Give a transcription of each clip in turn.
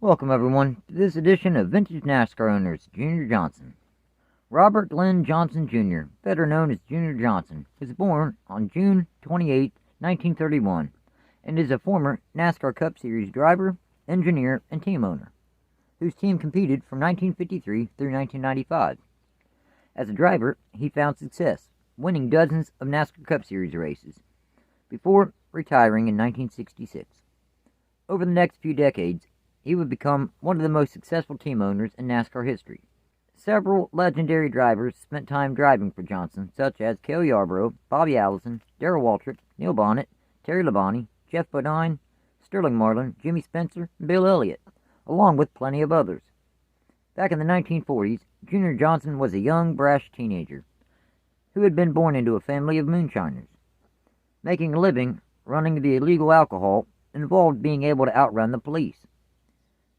Welcome everyone to this edition of Vintage NASCAR Owners Junior Johnson. Robert Glenn Johnson Jr., better known as Junior Johnson, was born on June 28, 1931, and is a former NASCAR Cup Series driver, engineer, and team owner, whose team competed from 1953 through 1995. As a driver, he found success, winning dozens of NASCAR Cup Series races, before retiring in 1966. Over the next few decades, he would become one of the most successful team owners in NASCAR history. Several legendary drivers spent time driving for Johnson, such as Cale Yarborough, Bobby Allison, Darrell Waltrip, Niel Bonnett, Terry Labonte, Geoff Bodine, Sterling Marlin, Jimmy Spencer, and Bill Elliott, along with plenty of others. Back in the 1940s, Junior Johnson was a young, brash teenager who had been born into a family of moonshiners. Making a living running the illegal alcohol involved being able to outrun the police.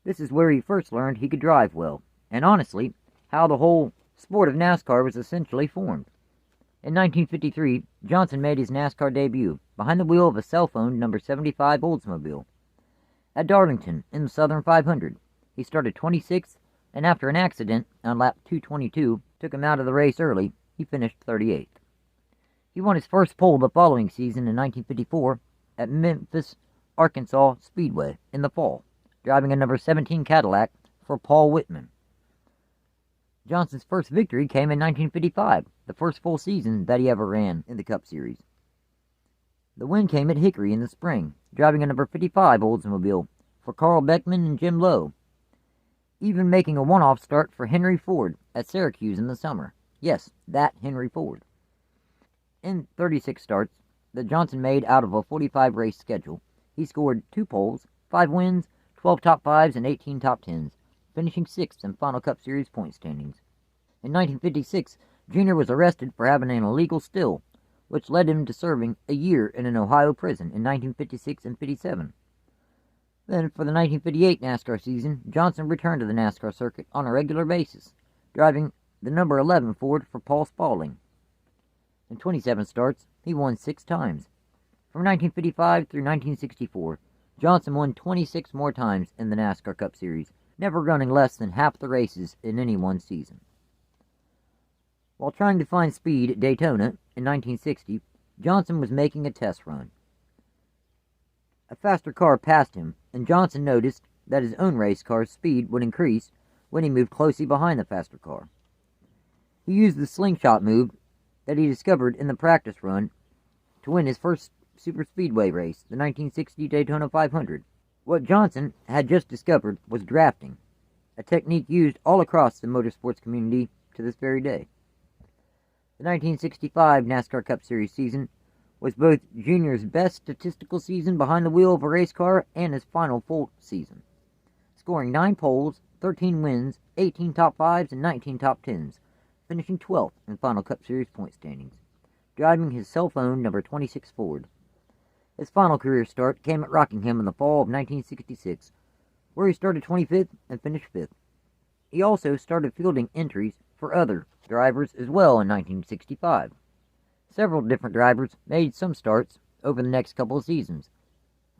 This is where he first learned he could drive well, and honestly, how the whole sport of NASCAR was essentially formed. In 1953, Johnson made his NASCAR debut behind the wheel of a cell-phone number 75 Oldsmobile. At Darlington, in the Southern 500, he started 26th, and after an accident on lap 222 took him out of the race early, he finished 38th. He won his first pole the following season in 1954 at Memphis, Arkansas Speedway in the fall, driving a number 17 Cadillac for Paul Whitman. Johnson's first victory came in 1955, the first full season that he ever ran in the Cup Series. The win came at Hickory in the spring, driving a number 55 Oldsmobile for Carl Beckman and Jim Lowe, even making a one-off start for Henry Ford at Syracuse in the summer. Yes, that Henry Ford. In 36 starts that Johnson made out of a 45-race schedule, he scored 2 poles, 5 wins, 12 top 5s, and 18 top 10s, finishing 6th in final Cup Series point standings. In 1956, Junior was arrested for having an illegal still, which led him to serving a year in an Ohio prison in 1956 and 57. Then, for the 1958 NASCAR season, Johnson returned to the NASCAR circuit on a regular basis, driving the number 11 Ford for Paul Spaulding. In 27 starts, he won 6 times. From 1955 through 1964, Johnson won 26 more times in the NASCAR Cup Series, never running less than half the races in any one season. While trying to find speed at Daytona in 1960, Johnson was making a test run. A faster car passed him, and Johnson noticed that his own race car's speed would increase when he moved closely behind the faster car. He used the slingshot move that he discovered in the practice run to win his first superspeedway race, the 1960 Daytona 500. What Johnson had just discovered was drafting, a technique used all across the motorsports community to this very day. The 1965 NASCAR Cup Series season was both Junior's best statistical season behind the wheel of a race car and his final full season, scoring 9 poles, 13 wins, 18 top 5s, and 19 top 10s, finishing 12th in final Cup Series point standings, driving his cell phone number 26 Ford. His final career start came at Rockingham in the fall of 1966, where he started 25th and finished 5th. He also started fielding entries for other drivers as well in 1965. Several different drivers made some starts over the next couple of seasons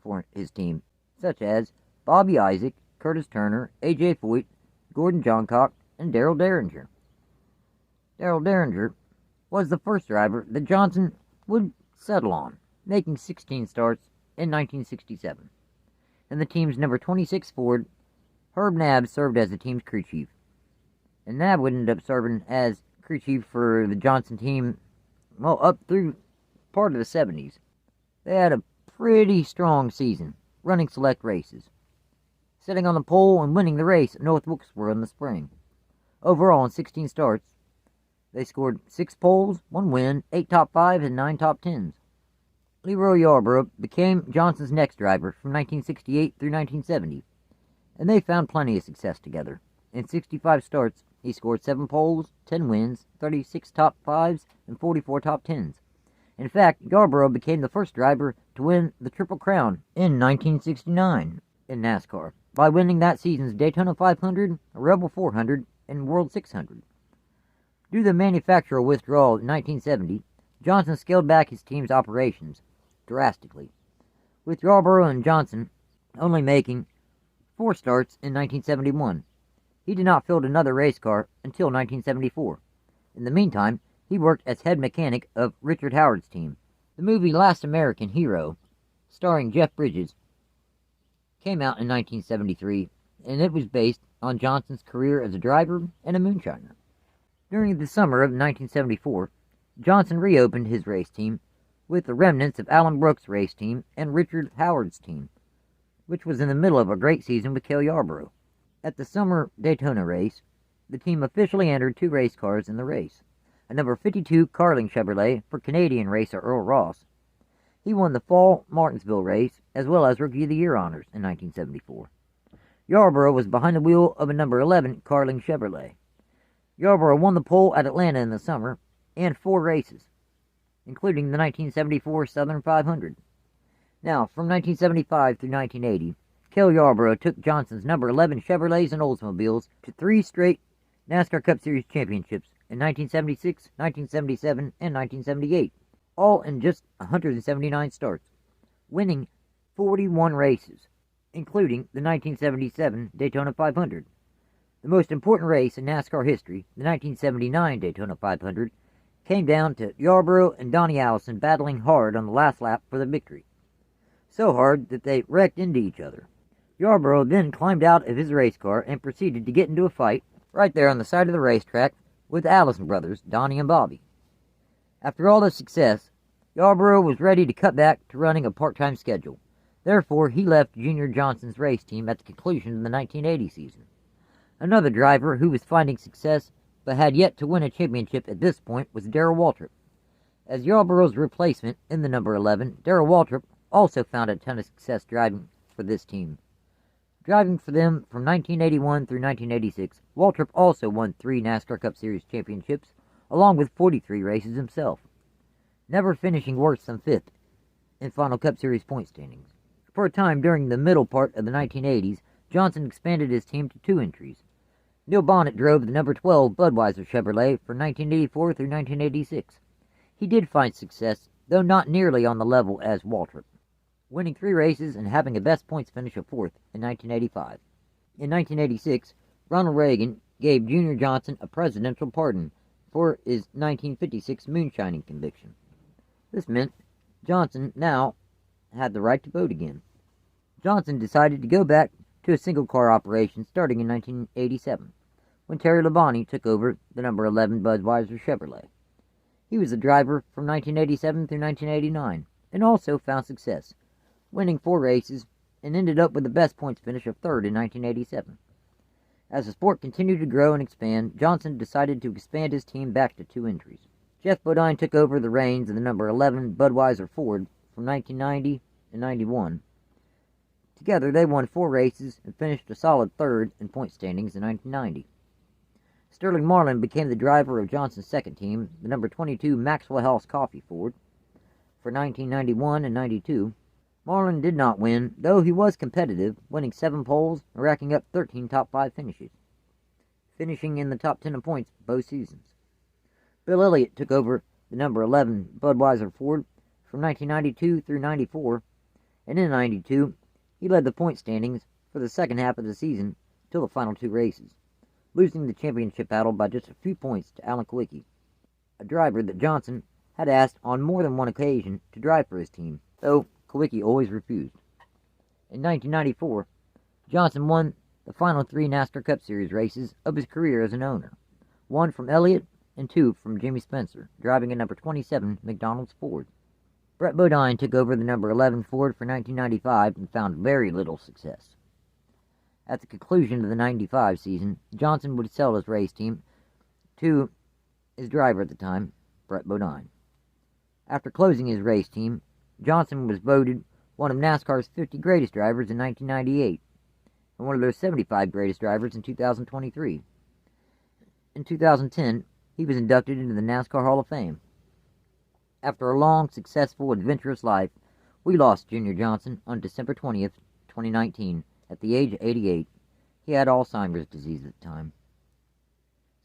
for his team, such as Bobby Isaac, Curtis Turner, A.J. Foyt, Gordon Johncock, and Darrell Derringer. Darrell Derringer was the first driver that Johnson would settle on, making 16 starts in 1967. In the team's number 26 Ford, Herb Nabb served as the team's crew chief. And Nabb would end up serving as crew chief for the Johnson team, well, up through part of the 70s. They had a pretty strong season, running select races, sitting on the pole and winning the race at North Wilkesboro in the spring. Overall, in 16 starts, they scored 6 poles, 1 win, 8 top 5s, and 9 top 10s. Leroy Yarborough became Johnson's next driver from 1968 through 1970, and they found plenty of success together. In 65 starts, he scored 7 poles, 10 wins, 36 top 5s, and 44 top 10s. In fact, Yarborough became the first driver to win the Triple Crown in 1969 in NASCAR, by winning that season's Daytona 500, Rebel 400, and World 600. Due to the manufacturer withdrawal in 1970, Johnson scaled back his team's operations drastically, with Yarborough and Johnson only making 4 starts in 1971. He did not field another race car until 1974. In the meantime, he worked as head mechanic of Richard Howard's team. The movie Last American Hero, starring Jeff Bridges, came out in 1973, and it was based on Johnson's career as a driver and a moonshiner. During the summer of 1974, Johnson reopened his race team with the remnants of Alan Brooks' race team and Richard Howard's team, which was in the middle of a great season with Cale Yarborough. At the summer Daytona race, the team officially entered 2 race cars in the race. A number 52 Carling Chevrolet for Canadian racer Earl Ross. He won the fall Martinsville race as well as Rookie of the Year honors in 1974. Yarborough was behind the wheel of a number 11 Carling Chevrolet. Yarborough won the pole at Atlanta in the summer and 4 races, including the 1974 Southern 500. Now, from 1975 through 1980, Cale Yarborough took Johnson's number 11 Chevrolets and Oldsmobiles to 3 straight NASCAR Cup Series championships in 1976, 1977, and 1978, all in just 179 starts, winning 41 races, including the 1977 Daytona 500. The most important race in NASCAR history, the 1979 Daytona 500, came down to Yarborough and Donnie Allison battling hard on the last lap for the victory. So hard that they wrecked into each other. Yarborough then climbed out of his race car and proceeded to get into a fight right there on the side of the racetrack with the Allison brothers, Donnie and Bobby. After all the success, Yarborough was ready to cut back to running a part-time schedule. Therefore, he left Junior Johnson's race team at the conclusion of the 1980 season. Another driver who was finding success but had yet to win a championship at this point was Darrell Waltrip. As Yarborough's replacement in the number 11, Darrell Waltrip also found a ton of success driving for this team. Driving for them from 1981 through 1986, Waltrip also won 3 NASCAR Cup Series championships, along with 43 races himself, never finishing worse than 5th in final Cup Series point standings. For a time during the middle part of the 1980s, Johnson expanded his team to 2 entries. Niel Bonnett drove the number 12 Budweiser Chevrolet from 1984 through 1986. He did find success, though not nearly on the level as Waltrip, winning 3 races and having a best points finish of 4th in 1985. In 1986, Ronald Reagan gave Junior Johnson a presidential pardon for his 1956 moonshining conviction. This meant Johnson now had the right to vote again. Johnson decided to go back to a single-car operation starting in 1987, when Terry Labonte took over the number 11 Budweiser Chevrolet. He was the driver from 1987 through 1989, and also found success, winning 4 races, and ended up with the best points finish of 3rd in 1987. As the sport continued to grow and expand, Johnson decided to expand his team back to 2 entries. Geoff Bodine took over the reins of the number 11 Budweiser Ford from 1990 and 91. Together, they won 4 races and finished a solid 3rd in point standings in 1990. Sterling Marlin became the driver of Johnson's second team, the number 22 Maxwell House Coffee Ford, for 1991 and 92. Marlin did not win, though he was competitive, winning 7 poles and racking up 13 top 5 finishes, finishing in the top 10 in points both seasons. Bill Elliott took over the number 11 Budweiser Ford from 1992 through 94, and in 92, he led the point standings for the second half of the season till the final 2 races, losing the championship battle by just a few points to Alan Kulwicki, a driver that Johnson had asked on more than one occasion to drive for his team, though Kulwicki always refused. In 1994, Johnson won the final 3 NASCAR Cup Series races of his career as an owner, 1 from Elliott and 2 from Jimmy Spencer, driving a number 27 McDonald's Ford. Brett Bodine took over the number 11 Ford for 1995 and found very little success. At the conclusion of the 95 season, Johnson would sell his race team to his driver at the time, Brett Bodine. After closing his race team, Johnson was voted one of NASCAR's 50 greatest drivers in 1998, and one of their 75 greatest drivers in 2023. In 2010, he was inducted into the Nascar Hall of Fame. After a long, successful, adventurous life, we lost Junior Johnson on December 20th, 2019, at the age of 88. He had Alzheimer's disease at the time.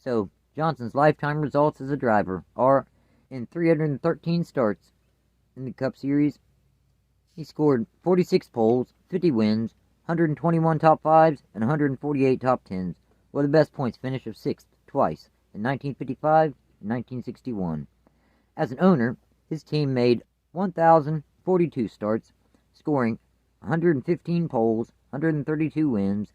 So, Johnson's lifetime results as a driver are, in 313 starts in the Cup Series, he scored 46 poles, 50 wins, 121 top 5s, and 148 top 10s, with the best points finish of 6th twice, in 1955 and 1961. As an owner, his team made 1,042 starts, scoring 115 poles, 132 wins,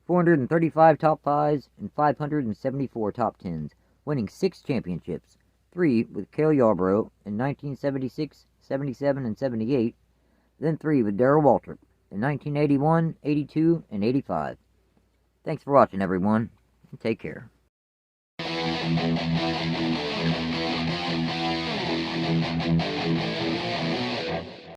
435 top 5s, and 574 top 10s, winning 6 championships, 3 with Cale Yarborough in 1976, 77, and 78, then 3 with Darrell Waltrip in 1981, 82, and 85. Thanks for watching, everyone, and take care.